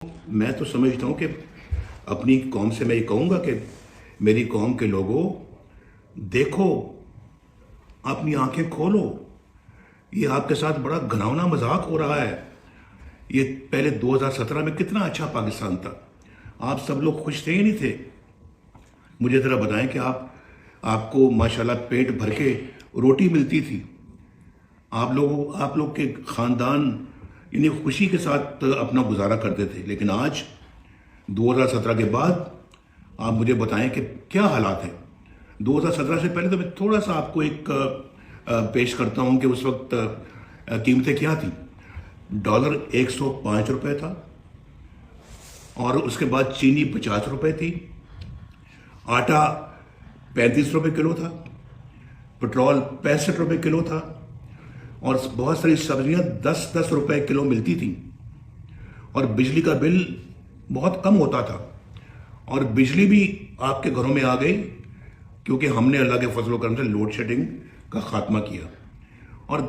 मैं तो समझता हूँ कि अपनी कौम से मैं ये कहूँगा कि मेरी कौम के लोगों, देखो, अपनी आंखें खोलो। ये आपके साथ बड़ा घिनौना मजाक हो रहा है। ये पहले 2017 में कितना अच्छा पाकिस्तान था, आप सब लोग खुश थे या नहीं थे? मुझे ज़रा बताएं कि आपको माशाल्लाह पेट भर के रोटी मिलती थी, आप लोग के ख़ानदान यानी खुशी के साथ अपना गुजारा करते थे। लेकिन आज 2017 के बाद आप मुझे बताएं कि क्या हालात हैं। 2017 से पहले तो मैं थोड़ा सा आपको एक पेश करता हूं कि उस वक्त कीमतें क्या थी। डॉलर 105 रुपये था, और उसके बाद चीनी 50 रुपये थी, आटा 35 रुपये किलो था, पेट्रोल 65 रुपये किलो था, और बहुत सारी सब्जियां 10-10 रुपए किलो मिलती थी, और बिजली का बिल बहुत कम होता था। और बिजली भी आपके घरों में आ गई क्योंकि हमने अल्लाह के फजल करम से लोड शेडिंग का खात्मा किया, और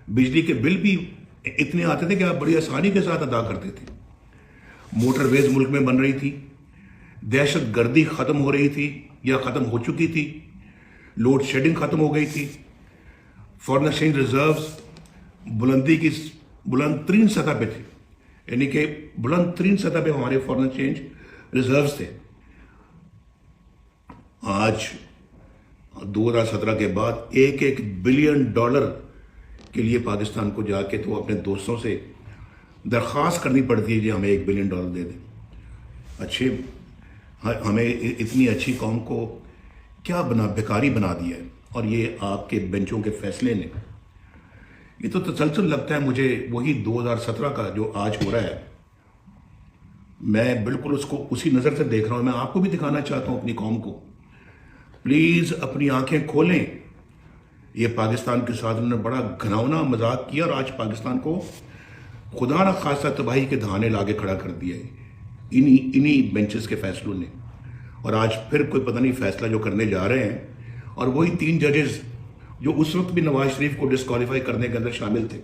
बिजली के बिल भी इतने आते थे कि आप बड़ी आसानी के साथ अदा करते थे। मोटरवेज मुल्क में बन रही थी, दहशत गर्दी ख़त्म हो रही थी या ख़त्म हो चुकी थी, लोड शेडिंग ख़त्म हो गई थी, फॉरेन एक्सचेंज रिजर्व्स बुलंद तरीन सतह पे थे, यानी कि बुलंद तरीन सतह पे हमारे फॉरेन एक्सचेंज रिजर्व्स थे। आज 2017 के बाद $1 बिलियन के लिए पाकिस्तान को जाके तो अपने दोस्तों से दरख्वास्त करनी पड़ती है कि हमें $1 बिलियन दे दें। हमें इतनी अच्छी कौम को क्या बेकारी बना दिया है। और ये आपके बेंचों के फैसले ने, ये तो तसलसल लगता है मुझे वही 2017 का जो आज हो रहा है। मैं बिल्कुल उसको उसी नज़र से देख रहा हूँ। मैं आपको भी दिखाना चाहता हूँ अपनी कौम को। प्लीज़ अपनी आंखें खोलें। ये पाकिस्तान के साथ उन्होंने बड़ा घिनौना मजाक किया, और आज पाकिस्तान को खुदा न खासा तबाही के दहाने लाके खड़ा कर दिया है इन्हीं बेंचेस के फैसलों ने। और आज फिर कोई पता नहीं फैसला जो करने जा रहे हैं, और वही 3 जजेस जो उस वक्त भी नवाज शरीफ को डिस्क्वालीफाई करने के अंदर शामिल थे,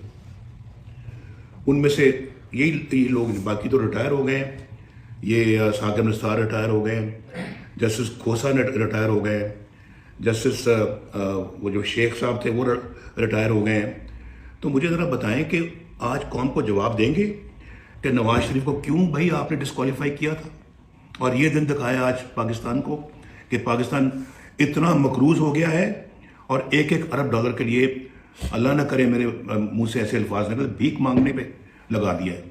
उनमें से यही लोग, बाकी तो रिटायर हो गए हैं। ये साकिब निसार रिटायर हो गए हैं, जस्टिस खोसा रिटायर हो गए हैं, जस्टिस वो जो शेख साहब थे वो रिटायर हो गए हैं। तो मुझे ज़रा बताएं कि आज कौन को जवाब देंगे कि नवाज शरीफ को क्यों भाई आपने डिस्क्वालीफाई किया था। और ये दिन दिखाया आज पाकिस्तान को कि पाकिस्तान इतना मकरूज हो गया है, और $1 अरब के लिए, अल्लाह न करे मेरे मुंह से ऐसे अल्फाज निकले, भीख मांगने पे लगा दिया है।